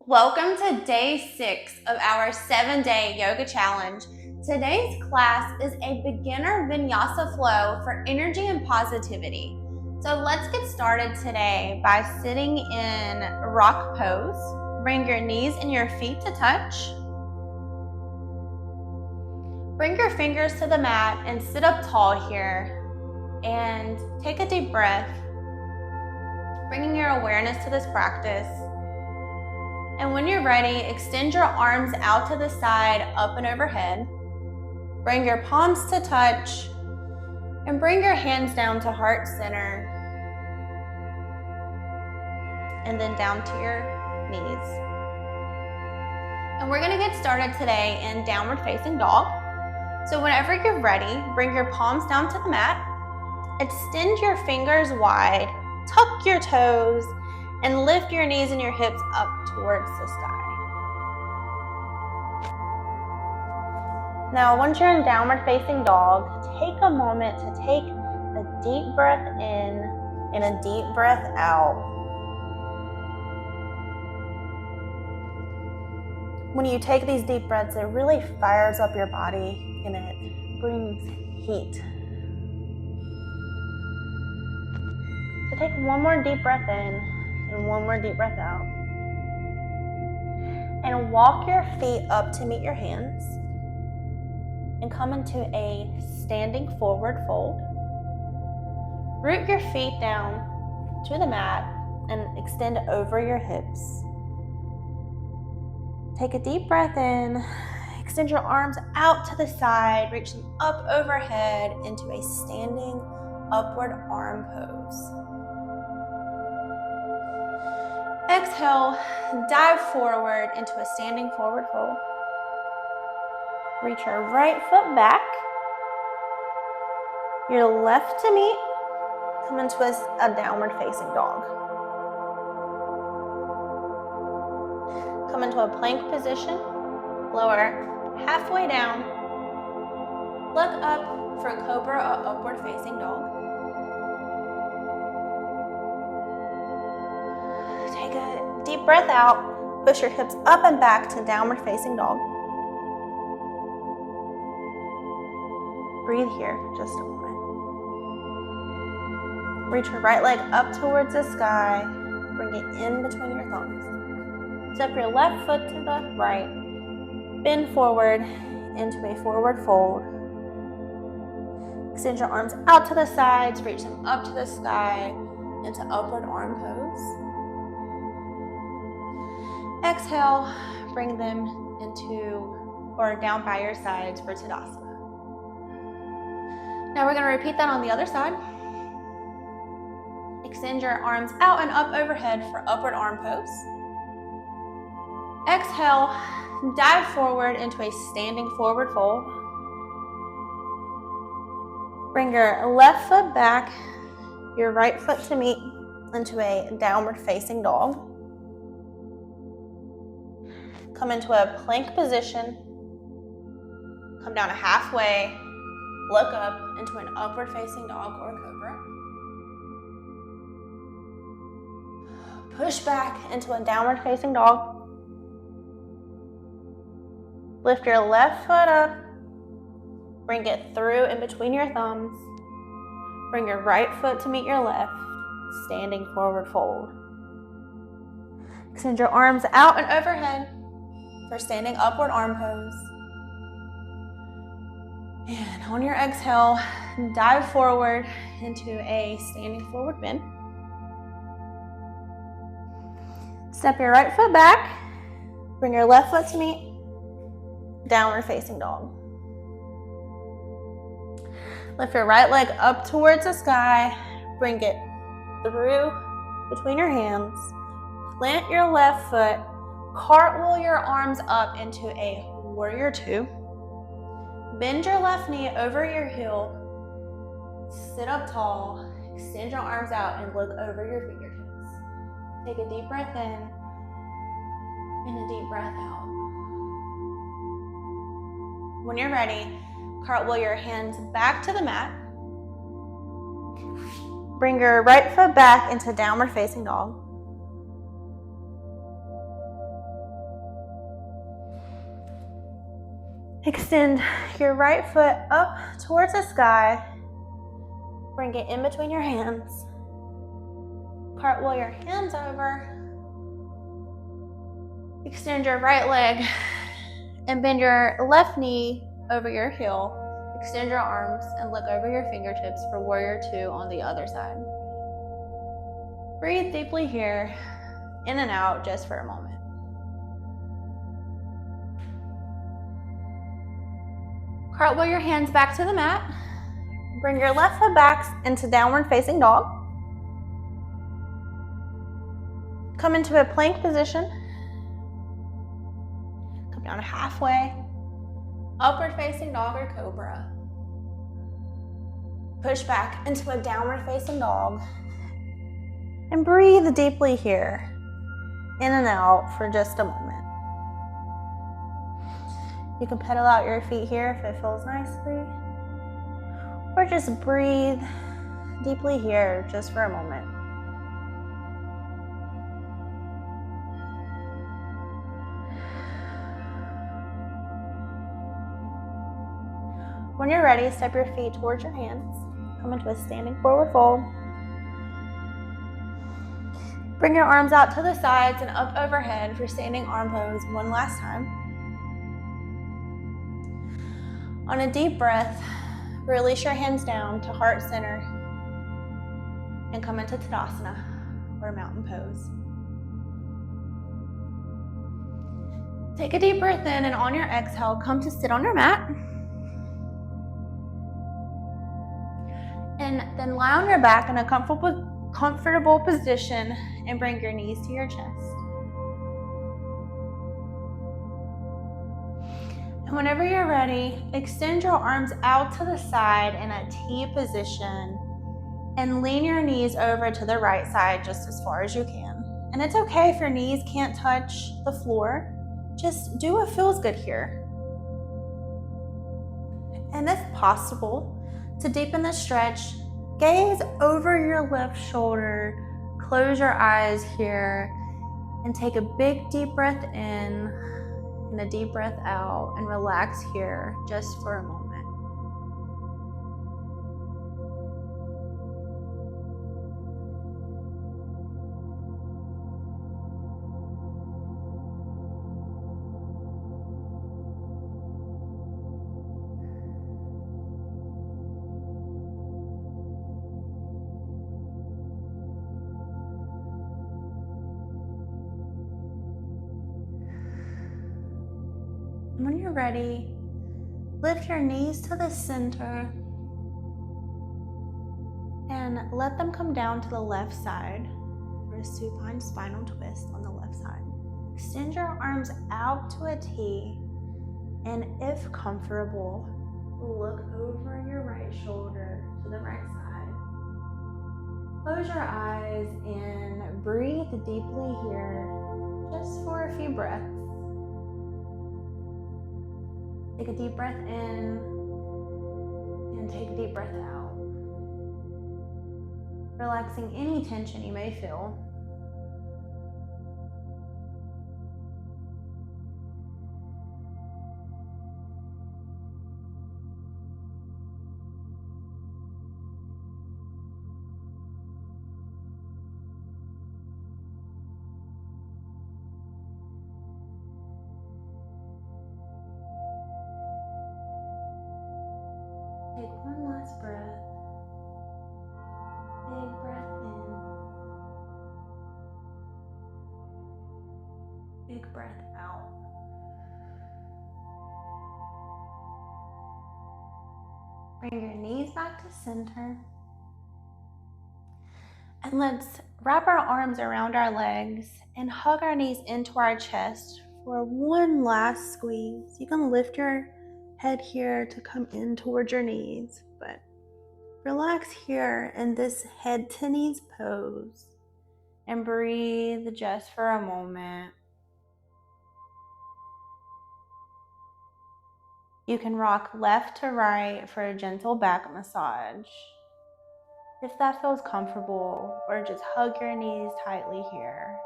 Welcome to day 6 of our 7-day yoga challenge. Today's class is a beginner Vinyasa flow for energy and positivity. So let's get started today by sitting in rock pose. Bring your knees and your feet to touch. Bring your fingers to the mat and sit up tall here. And take a deep breath, bringing your awareness to this practice. And when you're ready, extend your arms out to the side, up and overhead. Bring your palms to touch and bring your hands down to heart center and then down to your knees. And we're going to get started today in downward facing dog. So whenever you're ready, bring your palms down to the mat, extend your fingers wide, tuck your toes, and lift your knees and your hips up towards the sky. Now, once you're in downward facing dog, take a moment to take a deep breath in and a deep breath out. When you take these deep breaths, it really fires up your body and it brings heat. So take one more deep breath in and one more deep breath out. And walk your feet up to meet your hands and come into a standing forward fold. Root your feet down to the mat and extend over your hips. Take a deep breath in, extend your arms out to the side, reach them up overhead into a standing upward arm pose. Exhale, dive forward into a standing forward fold. Reach your right foot back, your left to meet, come into a downward facing dog. Come into a plank position, lower halfway down, look up for cobra or upward facing dog. Take a deep breath out, push your hips up and back to downward facing dog. Breathe here just a moment. Reach your right leg up towards the sky, bring it in between your thumbs. Step your left foot to the right, bend forward into a forward fold. Extend your arms out to the sides, reach them up to the sky into upward arm pose. Exhale, bring them into or down by your sides for Tadasana. Now we're going to repeat that on the other side. Extend your arms out and up overhead for upward arm pose. Exhale, dive forward into a standing forward fold. Bring your left foot back, your right foot to meet into a downward facing dog. Come into a plank position. Come down halfway, look up into an upward facing dog or cobra. Push back into a downward facing dog. Lift your left foot up. Bring it through in between your thumbs. Bring your right foot to meet your left. Standing forward fold. Extend your arms out and overhead for standing upward arm pose. And on your exhale, dive forward into a standing forward bend. Step your right foot back. Bring your left foot to meet. Downward facing dog. Lift your right leg up towards the sky. Bring it through between your hands. Plant your left foot. Cartwheel your arms up into a warrior two. Bend your left knee over your heel. Sit up tall. Extend your arms out and look over your fingertips. Take a deep breath in and a deep breath out. When you're ready, cartwheel your hands back to the mat. Bring your right foot back into downward facing dog. Extend your right foot up towards the sky. Bring it in between your hands. Cartwheel your hands over. Extend your right leg and bend your left knee over your heel. Extend your arms and look over your fingertips for warrior two on the other side. Breathe deeply here, in and out just for a moment. Cartwheel your hands back to the mat. Bring your left foot back into downward facing dog. Come into a plank position. Come down halfway. Upward facing dog or cobra. Push back into a downward facing dog. And breathe deeply here, in and out for just a moment. You can pedal out your feet here if it feels nicely. Or just breathe deeply here just for a moment. When you're ready, step your feet towards your hands. Come into a standing forward fold. Bring your arms out to the sides and up overhead for standing arm pose one last time. On a deep breath, release your hands down to heart center and come into Tadasana, or mountain pose. Take a deep breath in, and on your exhale, come to sit on your mat. And then lie on your back in a comfortable position and bring your knees to your chest. And whenever you're ready, extend your arms out to the side in a T position and lean your knees over to the right side just as far as you can. And it's okay if your knees can't touch the floor. Just do what feels good here. And if possible, to deepen the stretch, gaze over your left shoulder, close your eyes here, and take a big deep breath in and a deep breath out, and relax here just for a moment. When you're ready, lift your knees to the center and let them come down to the left side for a supine spinal twist on the left side. Extend your arms out to a T, and if comfortable, look over your right shoulder to the right side. Close your eyes and breathe deeply here just for a few breaths. Take a deep breath in and take a deep breath out, relaxing any tension you may feel. Take one last breath. Big breath in. Big breath out. Bring your knees back to center. And let's wrap our arms around our legs and hug our knees into our chest for one last squeeze. You can lift your head here to come in towards your knees, but relax here in this head to knees pose and breathe just for a moment. You can rock left to right for a gentle back massage if that feels comfortable, or just hug your knees tightly here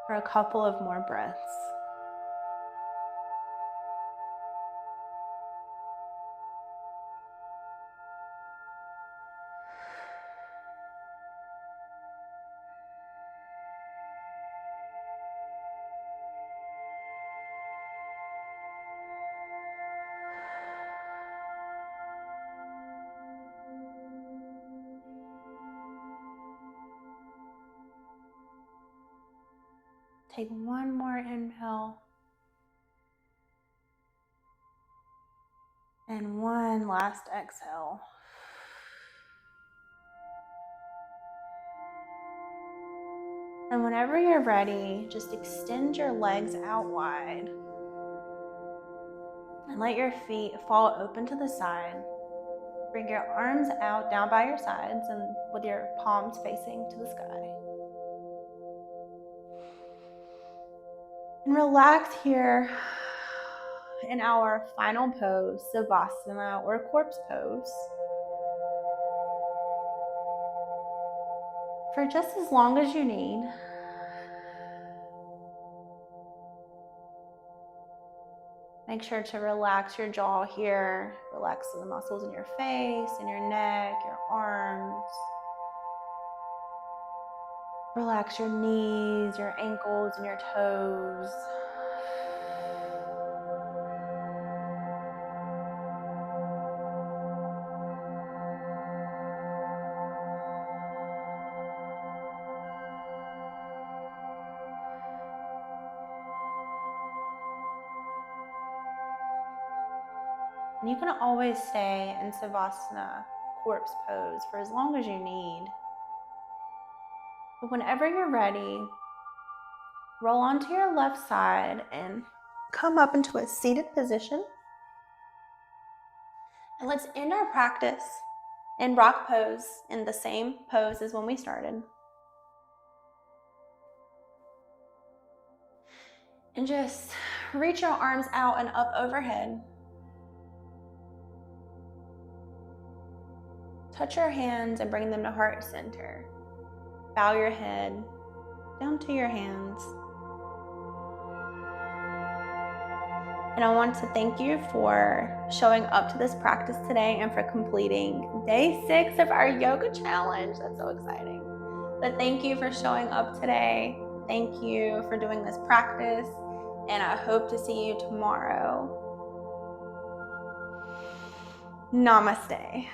for a couple of more breaths. Take one more inhale. And one last exhale. And whenever you're ready, just extend your legs out wide. And let your feet fall open to the side. Bring your arms out down by your sides and with your palms facing to the sky. And relax here in our final pose, Savasana or corpse pose, for just as long as you need. Make sure to relax your jaw here, relax the muscles in your face, in your neck, your arms. Relax your knees, your ankles, and your toes. And you can always stay in Savasana, corpse pose, for as long as you need. But whenever you're ready, roll onto your left side and come up into a seated position. And let's end our practice in rock pose in the same pose as when we started. And just reach your arms out and up overhead. Touch your hands and bring them to heart center. Bow your head down to your hands. And I want to thank you for showing up to this practice today and for completing day 6 of our yoga challenge. That's so exciting. But thank you for showing up today. Thank you for doing this practice. And I hope to see you tomorrow. Namaste.